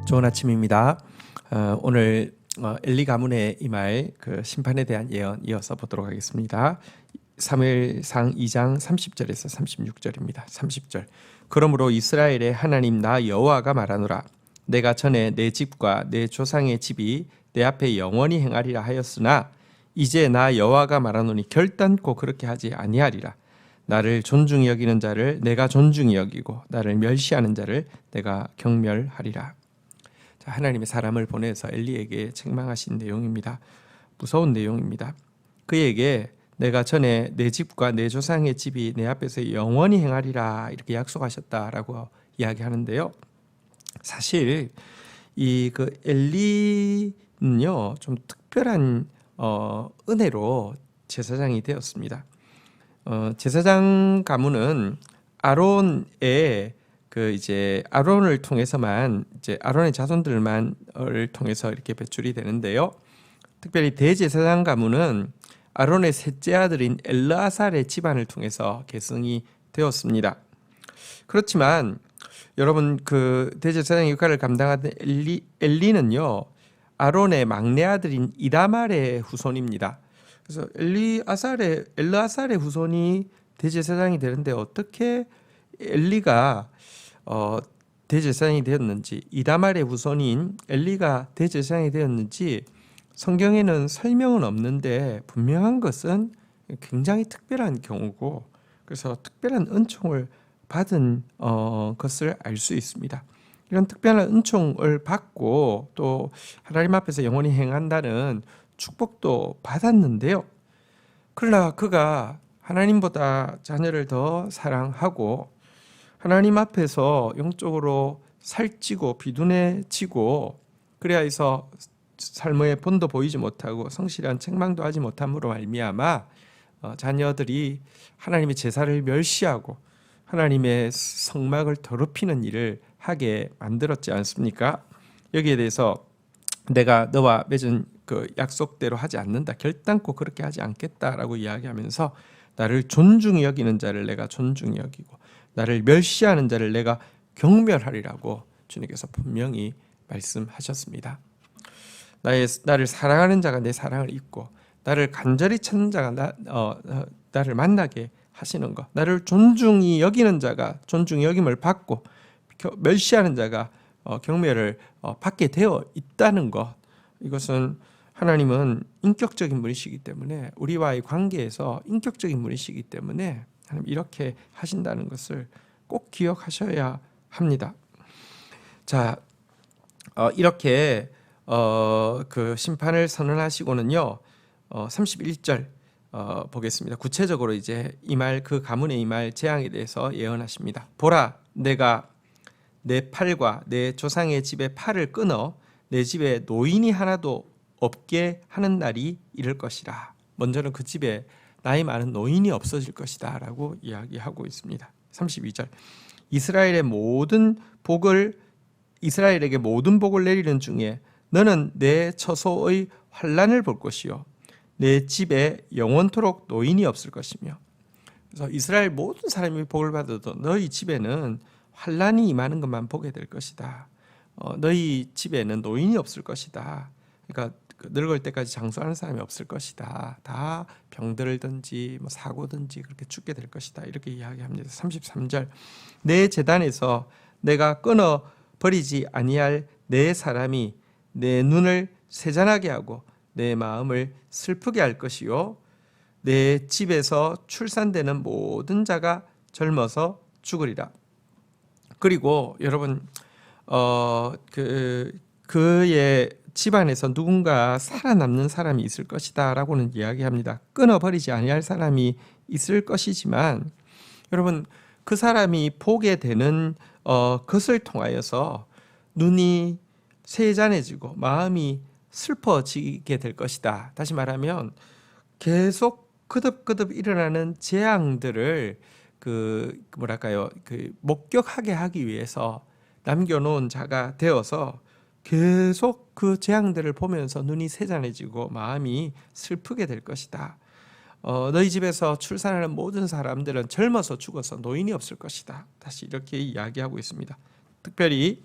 좋은 아침입니다. 오늘 엘리 가문의 이 말 그 심판에 대한 예언 이어서 보도록 하겠습니다. 사무엘상 2장 30절에서 36절입니다. 30절. 그러므로 이스라엘의 하나님 나 여호와가 말하노라. 내가 전에 내 집과 내 조상의 집이 내 앞에 영원히 행하리라 하였으나 이제 나 여호와가 말하노니 결단코 그렇게 하지 아니하리라. 나를 존중히 여기는 자를 내가 존중히 여기고 나를 멸시하는 자를 내가 경멸하리라. 하나님의 사람을 보내서 엘리에게 책망하신 내용입니다. 무서운 내용입니다. 그에게 내가 전에 내 집과 내 조상의 집이 내 앞에서 영원히 행하리라 이렇게 약속하셨다라고 이야기하는데요. 사실 이 엘리는요 좀 특별한 은혜로 제사장이 되었습니다. 제사장 가문은 아론의 이제 아론을 통해서만 이제 아론의 자손들만을 통해서 이렇게 배출이 되는데요. 특별히 대제사장 가문은 아론의 셋째 아들인 엘르아살의 집안을 통해서 계승이 되었습니다. 그렇지만 여러분 대제사장 역할을 감당하던 엘리는요 아론의 막내 아들인 이다말의 후손입니다. 그래서 엘르아살의 후손이 대제사장이 되는데 어떻게 엘리가 대제사장이 되었는지, 이다말의 후손인 엘리가 대제사장이 되었는지 성경에는 설명은 없는데 분명한 것은 굉장히 특별한 경우고, 그래서 특별한 은총을 받은 것을 알 수 있습니다. 이런 특별한 은총을 받고 또 하나님 앞에서 영원히 행한다는 축복도 받았는데요. 그러나 그가 하나님보다 자녀를 더 사랑하고 하나님 앞에서 영적으로 살찌고 비둔해지고 그래야 해서 삶의 본도 보이지 못하고 성실한 책망도 하지 못함으로 말미암아 자녀들이 하나님의 제사를 멸시하고 하나님의 성막을 더럽히는 일을 하게 만들었지 않습니까? 여기에 대해서 내가 너와 맺은 그 약속대로 하지 않는다, 결단코 그렇게 하지 않겠다라고 이야기하면서 나를 존중히 여기는 자를 내가 존중히 여기고 나를 멸시하는 자를 내가 경멸하리라고 주님께서 분명히 말씀하셨습니다. 나를 사랑하는 자가 내 사랑을 잊고 나를 간절히 찾는 자가 나를 만나게 하시는 것, 나를 존중히 여기는 자가 존중히 여김을 받고 멸시하는 자가 경멸을 받게 되어 있다는 것, 이것은 하나님은 인격적인 분이시기 때문에 우리와의 관계에서 인격적인 분이시기 때문에 하나님 이렇게 하신다는 것을 꼭 기억하셔야 합니다. 자, 이렇게 그 심판을 선언하시고는요 31절 보겠습니다. 구체적으로 이제 이 말 그 가문의 이 말 재앙에 대해서 예언하십니다. 보라, 내가 내 팔과 내 조상의 집의 팔을 끊어 내 집에 노인이 하나도 없게 하는 날이 이를 것이라. 먼저는 그 집에 나이 많은 노인이 없어질 것이다 라고 이야기하고 있습니다. 32절. 이스라엘에게 모든 복을 내리는 중에 너는 내 처소의 환난을 볼 것이요 내 집에 영원토록 노인이 없을 것이며. 그래서 이스라엘 모든 사람이 복을 받아도 너희 집에는 환난이 임하는 것만 보게 될 것이다. 너희 집에는 노인이 없을 것이다. 그러니까 늙을 때까지 장수하는 사람이 없을 것이다. 다 병들든지 사고든지 그렇게 죽게 될 것이다. 이렇게 이야기합니다. 33절. 내 제단에서 내가 끊어 버리지 아니할 내 사람이 내 눈을 세잔하게 하고 내 마음을 슬프게 할 것이요 내 집에서 출산되는 모든 자가 젊어서 죽으리라. 그리고 여러분 그의 집안에서 누군가 살아남는 사람이 있을 것이다 라고는 이야기합니다. 끊어버리지 아니할 사람이 있을 것이지만 여러분 그 사람이 보게 되는 것을 통하여서 눈이 세잔해지고 마음이 슬퍼지게 될 것이다. 다시 말하면 계속 거듭거듭 일어나는 재앙들을 목격하게 하기 위해서 남겨놓은 자가 되어서 계속 그 재앙들을 보면서 눈이 세잔해지고 마음이 슬프게 될 것이다. 너희 집에서 출산하는 모든 사람들은 젊어서 죽어서 노인이 없을 것이다. 다시 이렇게 이야기하고 있습니다. 특별히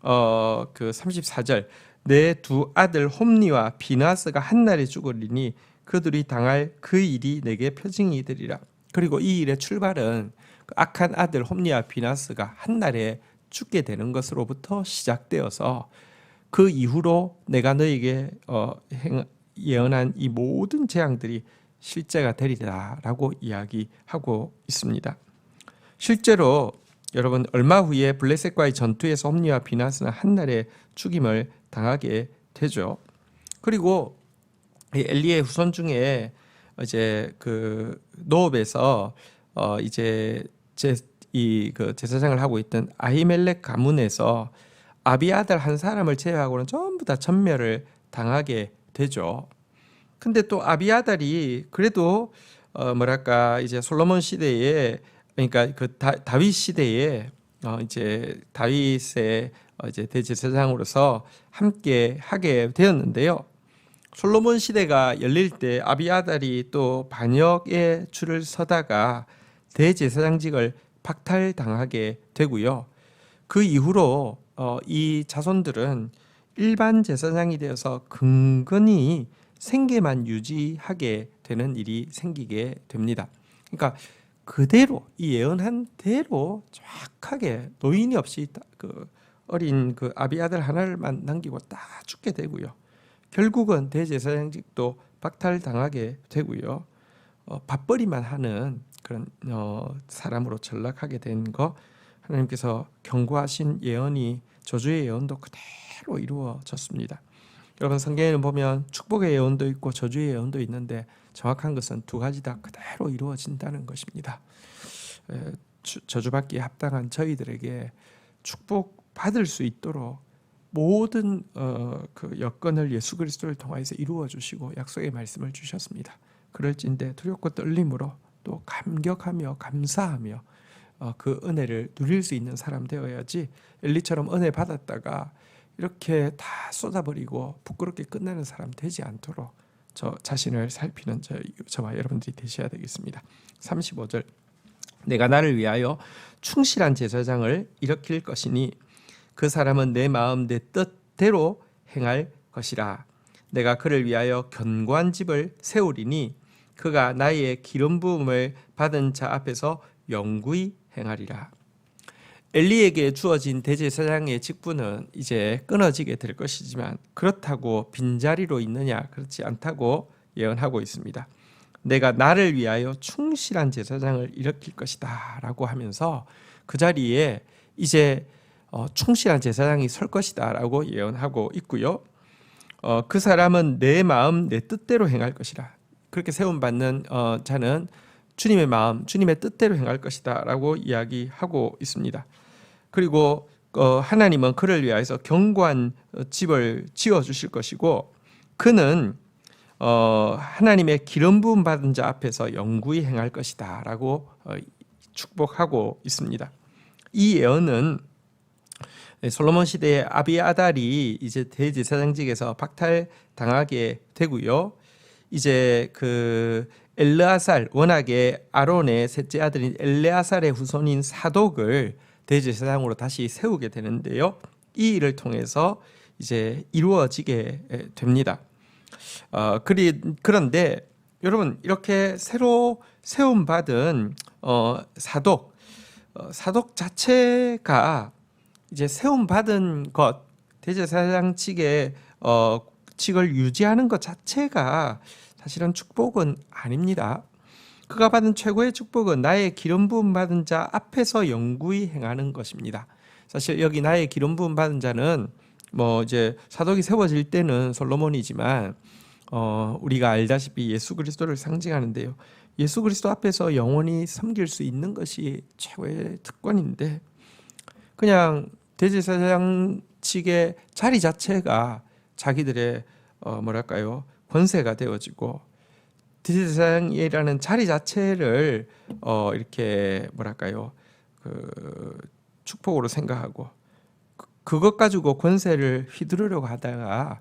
그 34절 내 두 아들 홈니와 비나스가 한 날에 죽으리니 그들이 당할 그 일이 내게 표징이 되리라. 그리고 이 일의 출발은 그 악한 아들 홈니와 비나스가 한 날에 죽게 되는 것으로부터 시작되어서 그 이후로 내가 너에게 예언한 이 모든 재앙들이 실제가 되리라라고 이야기하고 있습니다. 실제로 여러분 얼마 후에 블레셋과의 전투에서 홈니와 비나스는 한날에 죽임을 당하게 되죠. 그리고 엘리의 후손 중에 이제 그 노업에서 이제 그 제사장을 하고 있던 아히멜렉 가문에서 아비아들 한 사람을 제외하고는 전부 다 전멸을 당하게 되죠. 근데 또 아비아달이 그래도 뭐랄까 이제 솔로몬 시대에 그러니까 그 다윗 시대에 이제 다윗의 이제 대제사장으로서 함께 하게 되었는데요. 솔로몬 시대가 열릴 때 아비아달이 또 반역의 줄을 서다가 대제사장직을 박탈당하게 되고요. 그 이후로 이 자손들은 일반 제사장이 되어서 근근히 생계만 유지하게 되는 일이 생기게 됩니다. 그러니까 그대로 이 예언한 대로 정확하게 노인이 없이 그 어린 그 아비아들 하나를만 남기고 딱 죽게 되고요. 결국은 대제사장직도 박탈당하게 되고요. 밥벌이만 하는 그런 사람으로 전락하게 된 거 하나님께서 경고하신 예언이 저주의 예언도 그대로 이루어졌습니다. 여러분 성경에는 보면 축복의 예언도 있고 저주의 예언도 있는데 정확한 것은 두 가지 다 그대로 이루어진다는 것입니다. 저주받기에 합당한 저희들에게 축복받을 수 있도록 모든 그 여건을 예수 그리스도를 통하여서 이루어 주시고 약속의 말씀을 주셨습니다. 그럴진데 두렵고 떨림으로 또 감격하며 감사하며 그 은혜를 누릴 수 있는 사람 되어야지 엘리처럼 은혜 받았다가 이렇게 다 쏟아버리고 부끄럽게 끝나는 사람 되지 않도록 저 자신을 살피는 저와 여러분들이 되셔야 되겠습니다. 35절 내가 나를 위하여 충실한 제사장을 일으킬 것이니 그 사람은 내 마음 내 뜻대로 행할 것이라. 내가 그를 위하여 견고한 집을 세우리니 그가 나의 기름 부음을 받은 자 앞에서 영구히 행하리라. 엘리에게 주어진 대제사장의 직분은 이제 끊어지게 될 것이지만 그렇다고 빈자리로 있느냐 그렇지 않다고 예언하고 있습니다. 내가 나를 위하여 충실한 제사장을 일으킬 것이다 라고 하면서 그 자리에 이제 충실한 제사장이 설 것이다 라고 예언하고 있고요. 그 사람은 내 마음 내 뜻대로 행할 것이라. 그렇게 세움받는 자는 주님의 마음 주님의 뜻대로 행할 것이다 라고 이야기하고 있습니다. 그리고 하나님은 그를 위하여서 견고한 집을 지어주실 것이고 그는 하나님의 기름 부음 받은 자 앞에서 영구히 행할 것이다 라고 축복하고 있습니다. 이 예언은 솔로몬 시대의 아비아달이 이제 대제사장직에서 박탈당하게 되고요. 이제 그 엘르아살 워낙에 아론의 셋째 아들인 엘레아살의 후손인 사독을 대제사장으로 다시 세우게 되는데요. 이 일을 통해서 이제 이루어지게 됩니다. 그런데 여러분 이렇게 새로 세움받은 사독 자체가 이제 세움받은 것 대제사장 측의 직을 유지하는 것 자체가 사실은 축복은 아닙니다. 그가 받은 최고의 축복은 나의 기름 부음 받은 자 앞에서 영구히 행하는 것입니다. 사실 여기 나의 기름 부음 받은 자는 뭐 이제 사독이 세워질 때는 솔로몬이지만 우리가 알다시피 예수 그리스도를 상징하는데요. 예수 그리스도 앞에서 영원히 섬길 수 있는 것이 최고의 특권인데 그냥 대제사장 측의 자리 자체가 자기들의 뭐랄까요 권세가 되어지고 대제사장이라는 자리 자체를 이렇게 뭐랄까요 그 축복으로 생각하고 그것 가지고 권세를 휘두르려고 하다가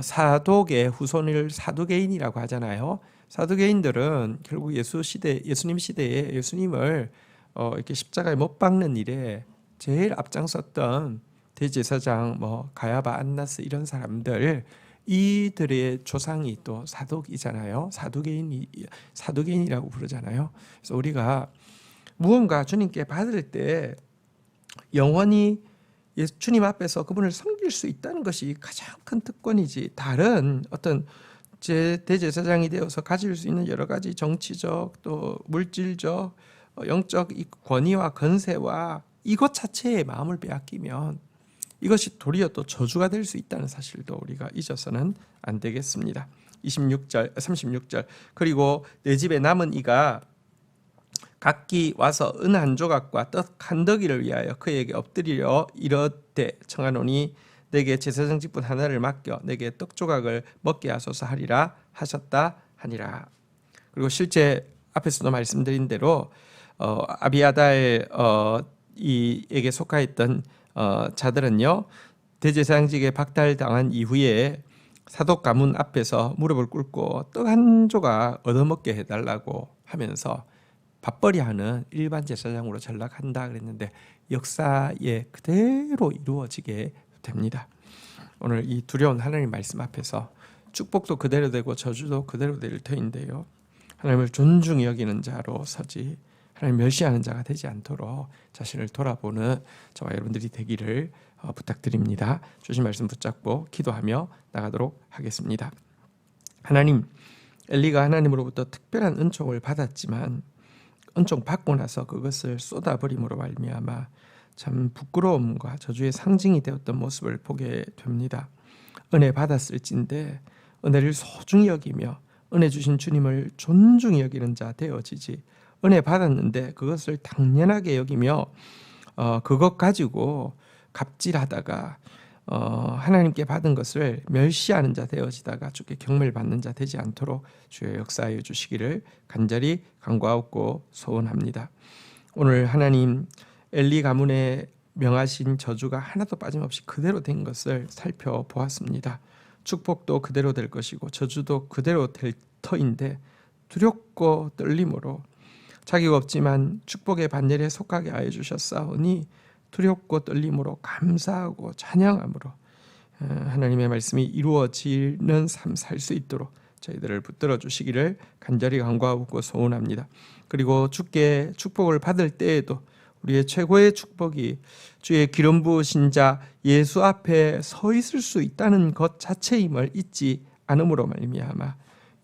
사독의 후손을 사두개인이라고 하잖아요. 사두개인들은 결국 예수님 시대에 예수님을 이렇게 십자가에 못 박는 일에 제일 앞장섰던 대제사장, 뭐 가야바, 안나스 이런 사람들, 이들의 조상이 또 사독이잖아요. 사두개인이라고 부르잖아요. 그래서 우리가 무언가 주님께 받을 때 영원히 주님 앞에서 그분을 섬길 수 있다는 것이 가장 큰 특권이지, 다른 어떤 대제사장이 되어서 가질 수 있는 여러 가지 정치적 또 물질적 영적 권위와 건세와 이것 자체의 마음을 빼앗기면 이것이 도리어 또 저주가 될 수 있다는 사실도 우리가 잊어서는 안 되겠습니다. 36절 그리고 내 집에 남은 이가 각기 와서 은 한 조각과 떡 한 덩이를 위하여 그에게 엎드리려 이르되 청하노니 내게 제사장 직분 하나를 맡겨 내게 떡 조각을 먹게 하소서 하리라 하셨다 하니라. 그리고 실제 앞에서도 말씀드린 대로 아비아달 이에게 속하였던 자들은요, 대제사장직에 박탈당한 이후에 사독 가문 앞에서 무릎을 꿇고 떡 한 조각 얻어먹게 해달라고 하면서 밥벌이하는 일반 제사장으로 전락한다 그랬는데 역사에 그대로 이루어지게 됩니다. 오늘 이 두려운 하나님 말씀 앞에서 축복도 그대로 되고 저주도 그대로 될 터인데요, 하나님을 존중히 여기는 자로 서지 하나님 멸시하는 자가 되지 않도록 자신을 돌아보는 저와 여러분들이 되기를 부탁드립니다. 주신 말씀 붙잡고 기도하며 나가도록 하겠습니다. 하나님, 엘리가 하나님으로부터 특별한 은총을 받았지만 은총 받고 나서 그것을 쏟아버림으로 말미암아 참 부끄러움과 저주의 상징이 되었던 모습을 보게 됩니다. 은혜 받았을진데 은혜를 소중히 여기며 은혜 주신 주님을 존중히 여기는 자 되어지지, 은혜 받았는데 그것을 당연하게 여기며 그것 가지고 갑질하다가 하나님께 받은 것을 멸시하는 자 되어지다가 주께 경멸 받는 자 되지 않도록 주의 역사하여 주시기를 간절히 간구하고 소원합니다. 오늘 하나님 엘리 가문에 명하신 저주가 하나도 빠짐없이 그대로 된 것을 살펴보았습니다. 축복도 그대로 될 것이고 저주도 그대로 될 터인데 두렵고 떨림으로 자격 없지만 축복의 반열에 속하게 하여 주셨사오니 두렵고 떨림으로 감사하고 찬양함으로 하나님의 말씀이 이루어지는 삶 살 수 있도록 저희들을 붙들어 주시기를 간절히 간구하고 소원합니다. 그리고 주께 축복을 받을 때에도 우리의 최고의 축복이 주의 기름 부으신 자 예수 앞에 서 있을 수 있다는 것 자체임을 잊지 않음으로 말미암아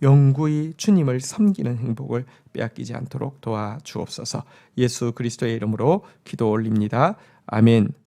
영구히 주님을 섬기는 행복을 빼앗기지 않도록 도와주옵소서. 예수 그리스도의 이름으로 기도 올립니다. 아멘.